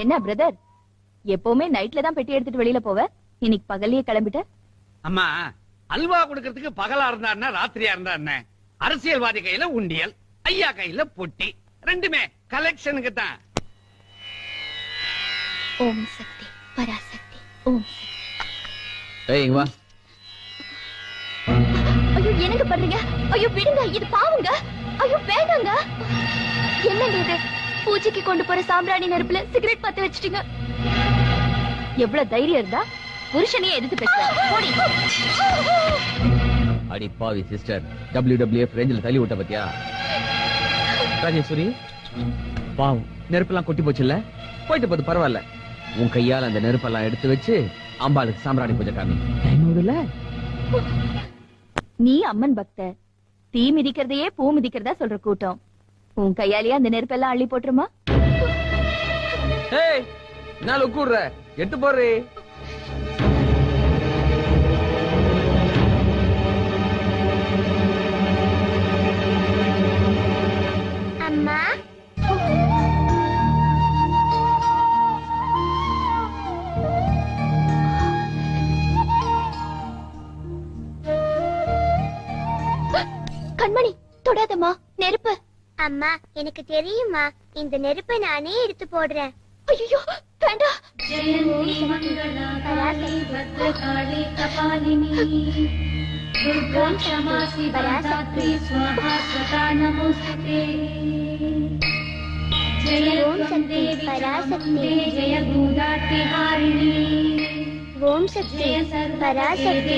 என்ன பிரதர், எப்பவுமே நைட்ல தான் பெட்டி எடுத்துட்டு வெளியில போவ, இன்னைக்கு பகல்லையே கிளம்பிட்ட? அம்மா, அல்வா கொடுக்கறதுக்கு பகலா இருந்தா என்ன, ராத்திரியா இருந்தா என்ன? அரசியல்வாதி கையில உண்டியல், ஐயா கையில பொட்டி, ரெண்டுமே கலெக்ஷனுக்கு தான். ஓம் சக்தி பராசக்தி ஓம். ஏய் வா. ஐயோ என்னங்க பண்றீங்க? ஐயோ விடுங்க, இது பாவங்க. ஐயோ வேண்டாங்க. என்னங்க இது? பூஜைக்கு கொண்டு போற சாம்பிராணி நெருப்புல சிகரெட் பத்த வச்சிட்டீங்க. எவ்வளவு தைரியம் இருந்தா புருஷனையே எதிர்த்து பேசுற? அடி பாவி சிஸ்டர், WWF ரேஞ்சில தள்ளி விட்ட பத்தியா? ராஜேஸ்வரி பாவம், நெருப்பெல்லாம் கொட்டி போச்சுல்ல, போயிட்டு போது பரவாயில்ல. உன் கையால அந்த நெருப்பெல்லாம் எடுத்து வச்சு அம்பாளுக்கு சாம்பிராணி பூஜை காமி. நீ அம்மன் பக்த, தீ மிதிக்கிறதையே பூ மிதிக்கிறதா சொல்ற கூட்டம். உன் கையாலேயே அந்த நெருப்பெல்லாம் அள்ளி போட்டுருமா? ஏய் நான் உட்குற எட்டு போறே. அம்மா கண்மணி தொடாதம்மா, நெருப்பு. அம்மா எனக்கு தெரியுமா, இந்த நெருப்பை நானே எடுத்து போடுறேன். ஐயோ வேண்டாம். ஓம் சக்தி பராசக்தி.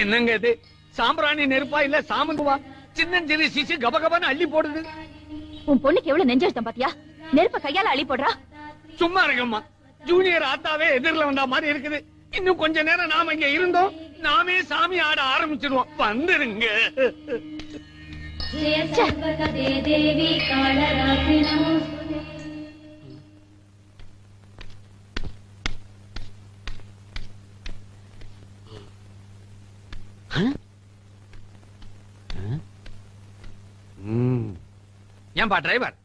என்னங்க இது? சாம்பிராணி நெருப்பா இல்ல சாமந்துவா? சின்னஞ்சிறு சிசு கபகபன்னு அள்ளி போடுது. உன் பொண்ணுக்கு எவ்வளவு நெஞ்செழுத்தம் பாத்தியா? நெருப்ப கையால அள்ளி போடுறா. சும்மா இருக்கம்மா, ஜூனியர் ஆத்தாவே எதிரில வந்த மாதிரி இருக்குது. இன்னும் கொஞ்ச நேரம் நாம இங்க இருந்தோம், நாமே சாமி ஆட ஆரம்பிச்சிருவோம். வந்துருங்க. ஏன்பா டிரைவர்,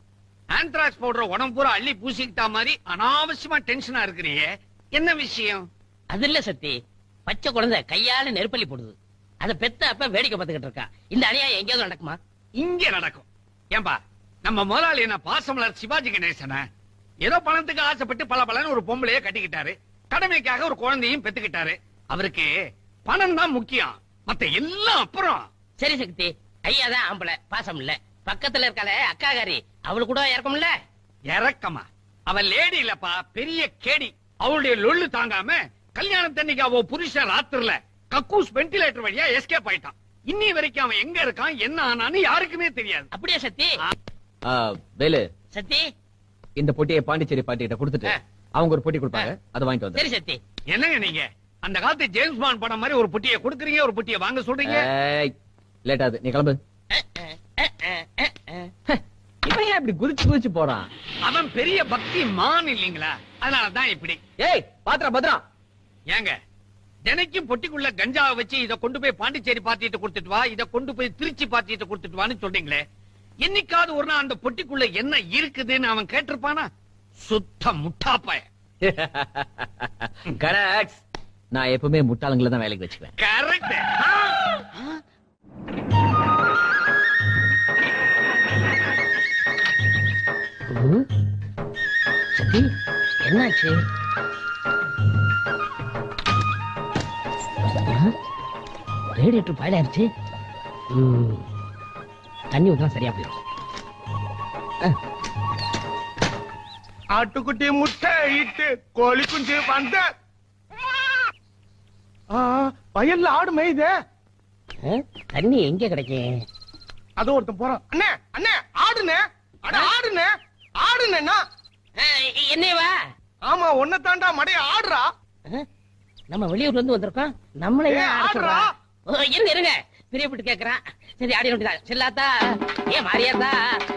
ஆந்த்ராக்ஸ் பவுடர் உடம்பு பூரா அள்ளி பூசிக்கிட்டா மாதிரி அனாவசியமா டென்ஷனா இருக்கிறீங்க, என்ன விஷயம்? அது இல்ல சக்தி, பச்சை குழந்தை கையால நெருப்பள்ளி போடுது. அத பெத்த அப்ப வேடிக்கை பார்த்துக்கிட்டு இருக்கா. இந்த அநியாயம் எங்கேயாவது நடக்குமா? இங்க நடக்கும். ஏன்பா, நம்ம முதலாளி என்ன பாசமலர் சிவாஜி கணேசன ஏதோ பணத்துக்கு ஆசைப்பட்டு பல பலன்னு ஒரு பொம்பளையே கட்டிக்கிட்டாரு, கடமைக்காக ஒரு குழந்தையும் பெத்துக்கிட்டாரு. அவருக்கு பணம் தான் முக்கியம், மத்த எல்லாம் அப்புறம். சரி சக்தி, ஐயா தான் ஆம்பளை, பாசம் இல்ல. பக்கத்துல இருக்காளே அக்காகாரி, அவளு கூட இறக்கும்ல. இறக்கமா? அவ லேடி இல்லப்பா, பெரிய கேடி. அவளுடைய லொள்ளு தாங்காம கல்யாணத்தன்னைக்கு அவ புருஷன் ராத்திரில கக்கூஸ் வென்டிலேட்டர் வழியா எஸ்கேப் ஆயிட்டான். இன்னி வரைக்கும் அவன் எங்க இருக்கான், என்ன ஆனான்னு யாருக்குமே தெரியாது. அப்படியே சக்தி? வேலு, சக்தி இந்த பொட்டியை பாண்டிச்சேரி பாட்டிகிட்ட கொடுத்துட்டு அவங்க ஒரு பொட்டி கொடுப்பாங்க, அதை வாங்கிட்டு வந்து. சரி சக்தி. என்னங்க நீங்க அந்த காலத்து ஜேம்ஸ் பாண்ட் படம் மாதிரி ஒரு பொட்டியை கொடுக்குறீங்க, ஒரு பொட்டியை வாங்க சொல்றீங்க. லேட் ஆகுது, நீ கிளம்பு. இப்ப ஏன் இப்படி குதிச்சு குதிச்சு போறான்? அவன் பெரிய பக்தி மான் இல்லீங்களா, அதனாலதான் இப்படி. ஏய் பாத்ரா பத்ரா, ஏங்க தினைக்கும் பொட்டிக்குள்ள கஞ்சாவை வச்சு இத கொண்டு போய் பாண்டிச்சேரி பாத்திட்டு கொடுத்துட்டு வா, இத கொண்டு போய் திருச்சி பாத்திட்டு கொடுத்துட்டு வான்னு சொல்றீங்களே, என்னைக்காவது ஒரு நாள் அந்த பொட்டிக்குள்ள என்ன இருக்குதுன்னு அவன் கேட்டிருப்பானா? சுத்த முட்டாப்பாய. கரெக்ட். நான் எப்பவுமே முட்டாளங்களை தான் வேலைக்கு வச்சுக்குவேன். கரெக்ட். சக்தி என்னாச்சு? ரேடியேட்டர் பாயில் ஆயிடுச்சு. தண்ணி ஊத்தா சரியா போயிடும். ஆட்டுக்குட்டி முட்டை இட்டு கோழி குஞ்சு வந்த வயல்ல ஆடு மேயுதே. தண்ணி எங்க கிடைக்கும்? அது ஒருத்தன் போறான். அண்ணே அண்ணே ஆடுனே, அட ஆடுனே ஆடுனேன்னா என்னவா? ஆமா ஒன்ன தாண்டா மடைய ஆடுறா. நம்ம வெளியூர்ல இருந்து வந்திருக்கோம், நம்மளே ஆடுறா. இருங்க இருங்க, பிரியப்பட்டு கேக்குறான். சரி ஆடி வேண்டியதா. செல்லாத்தா ஏ மாரியாத்தா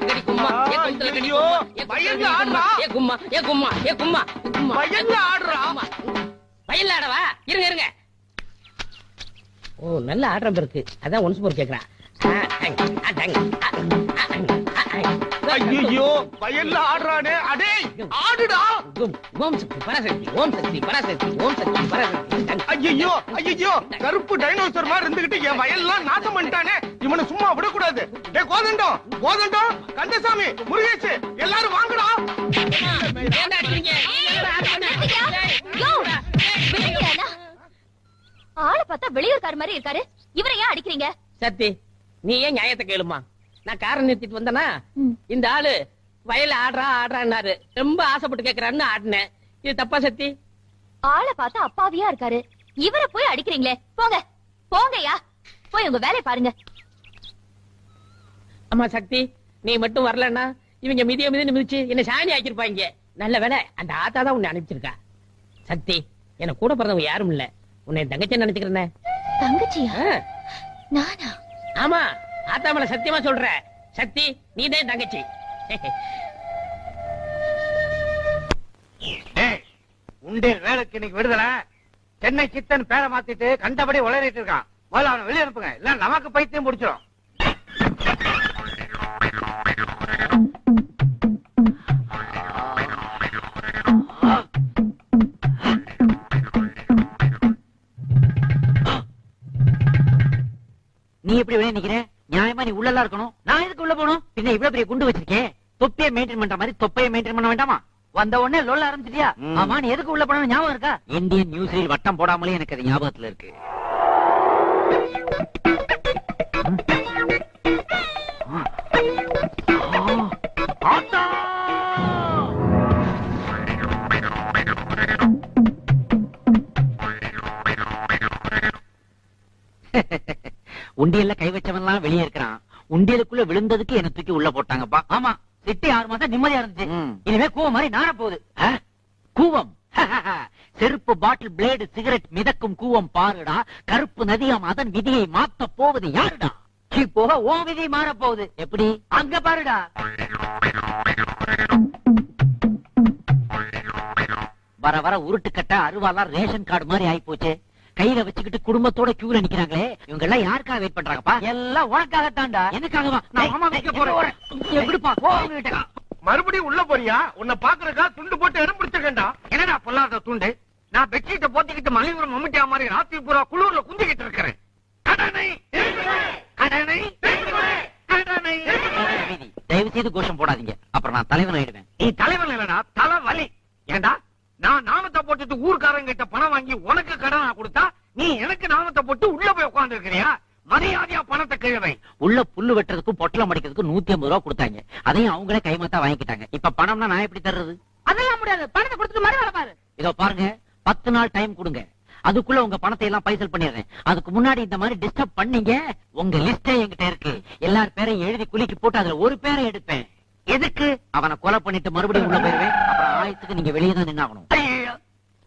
கடி கும்மா, ஏ கும்மா கடி கும்மா, ஏ வயல்ல ஆடுறா. ஏ கும்மா ஏ கும்மா ஏ கும்மா கும்மா வயல்ல ஆடுறா. வயல்ல ஆடவா? இருங்க இருங்க. ஓ நல்ல ஆட்டம் இருக்கு, அதான் ஒன்ஸ் போர் கேக்குறான். ஐயோ வயல்ல ஆடுறானே அடே ஆடுடா. ஓம் சக்தி பராசக்தி, ஓம் சக்தி பராசக்தி, ஓம் சக்தி பராசக்தி. ஐயோ ஐயோ கருப்பு டைனோசர் மாதிரி இருந்துகிட்டு என் வயல்லாம் நாசம் பண்ணிட்டானே. இவனை சும்மா விடக்கூடாது. டேய் கோதண்டம், கோதண்டம், கந்தசாமி, முருகேஷ் எல்லாரும் வாங்கடா. ஏன்டா அடிக்கிறீங்க? ஆளை பார்த்தா வெளியூர்கார மாதிரி இருக்காரு, இவரை ஏன் அடிக்கிறீங்க? சத்தி, நீ ஏன் நியாயத்தை கேளுமா? நான் காரை நிறுத்திட்டு வந்தனா, இந்த ஆளு வயல ஆடுறான்னாரு. ரொம்ப ஆசைப்பட்டு கேக்குறான்னு ஆடினேன். இது தப்பா சத்தி? ஆளை பார்த்தா அப்பாவியா இருக்காரு, இவரை போய் அடிக்கிறீங்களே. போங்க போங்கய்யா, போய் உங்க வேலையை பாருங்க. அம்மா சக்தி, நீ மட்டும் வரலன்னா இவங்க மிதிய மிதிச்சு என்ன சாணி ஆக்கிருப்பாங்க. நல்ல வேலை அந்த ஆத்தா தான் உன்னை அனுப்பிச்சிருக்கா. சக்தி, எனக்கு கூட பிறந்தவங்க யாரும் இல்ல, உன்னை தங்கச்சி நினைச்சுக்கிறேன். தங்கச்சியா? நானா? ஆமா, ஆத்தா மேல சத்தியமா சொல்ற. சக்தி, நீதான் தங்கச்சி. உண்டே வேலைக்கு இன்னைக்கு விடுதலை. சென்னை சித்தன் பேரை மாத்திட்டு கண்டபடி உளறிட்டு இருக்கான். முதல்ல அவனை வெளியே அனுப்புங்க, இல்ல நமக்கு பைத்தியம் முடிச்சிடும். நீ எப்படி வெளியே நிக்கிற? நியாயமா நீ உள்ளலாம் இருக்கணும். நான் எதுக்கு உள்ள போகணும்? பின்ன இவ்வளவு பெரிய குண்டு வச்சிருக்கேன். தொப்பியை மெயின்டைன் பண்ற மாதிரி தொப்பையை மெயின்டைன் பண்ண வேண்டாமா? வந்த உடனே லொல்ல ஆரம்பிச்சிட்டியா? ஆமா, நீ எதுக்கு உள்ள போன ஞாபகம் இருக்கா? இந்தியன் நியூஸ்ல வட்டம் போடாமலே எனக்கு அது ஞாபகத்துல இருக்கு. உண்டியல்ல கை வச்சவன்லாம் வெளியே இருக்கிறான். உண்டியலுக்குள்ள விழுந்ததுக்கு என்ன தூக்கி உள்ள போட்டாங்கப்பா. ஆமா, சிட்டி 6 மாசம் நிம்மதியா இருந்துச்சு. இனிமே கூவம் மாதிரி நார போகுது. கூவம் செருப்பு, பாட்டில், பிளேடு, சிகரெட் மிதக்கும் கூவம் பாருடா. கருப்பு நதியாம், அதன் விதியை மாத்த போவது யாருடா? இப்போ ஓ விதி மாற போகுது. எப்படி? அங்க பாருடா. வர வர உருட்டுக்கட்ட அருவாலாம் ரேஷன் கார்டு மாதிரி ஆயி போச்சு. கையில வச்சுக்கிட்டு குடும்பத்தோட கியூல நிக்கிறாங்களே, இவங்க எல்லாம் யாருக்காக வெயிட் பண்றாங்கப்பா? எல்லாம் உனக்காகத்தான்டா. எனக்காகவா? நான் மாமா வைக்க போறேன். எப்படிப்பா போங்க? மறுபடியும் உள்ள போறியா? உன்னை பாக்குறக்கா துண்டு போட்டு இடம் பிடிச்சிருக்கேன்டா. என்னடா பொல்லாத துண்டு? நான் பெட்ஷீட்டை போத்திக்கிட்டு மலையூர் மம்முட்டியா மாதிரி ராத்திரி பூரா குளூர்ல குந்திக்கிட்டு இருக்கிறேன். கடனை கடனை கடனை. தயவு செய்து கோஷம் போடாதீங்க, அப்புறம் நான் தலைவன் ஆயிடுவேன். நீ தலைவன் இல்லடா, தலைவலி. ஏண்டா நான் நாமத்தை போட்டுட்டு ஊர்க்காரங்க கிட்ட பணம் வாங்கி உனக்கு கடனா கொடுத்தா நீ எனக்கு நாமத்தை போட்டு உள்ள போய் உட்கார்ந்து இருக்கிறியா? மரியாதையா பணத்தை கிழவை. உள்ள புல்லு வெட்டுறதுக்கும் பொட்டலம் அடிக்கிறதுக்கும் 150 ரூபா கொடுத்தாங்க. அதையும் அவங்களே கைமாத்தா வாங்கிக்கிட்டாங்க. இப்ப பணம்னா நான் எப்படி தர்றது? அதெல்லாம் முடியாது. பணத்தை கொடுத்துட்டு மறு வேலை பாரு. இதோ பாருங்க, 10 நாள் டைம் கொடுங்க. அதுக்குள்ள உங்க பணத்தை எல்லாம் பைசல் பண்ணிடுறேன். அதுக்கு முன்னாடி இந்த மாதிரி டிஸ்டர்ப் பண்ணீங்க, உங்க லிஸ்டே என்கிட்ட இருக்கு. எல்லார் பேரையும் எழுதி குலுக்கி போட்டு அதுல ஒரு பேரை எடுப்பேன். எதுக்கு? அவனை கொலை பண்ணிட்டு மறுபடியும் உள்ள போயிருவேன். அப்புறம் ஆயத்துக்கு நீங்க வெளியே தான் நின்னாகணும்.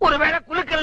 ஒருவேளை குலுக்கல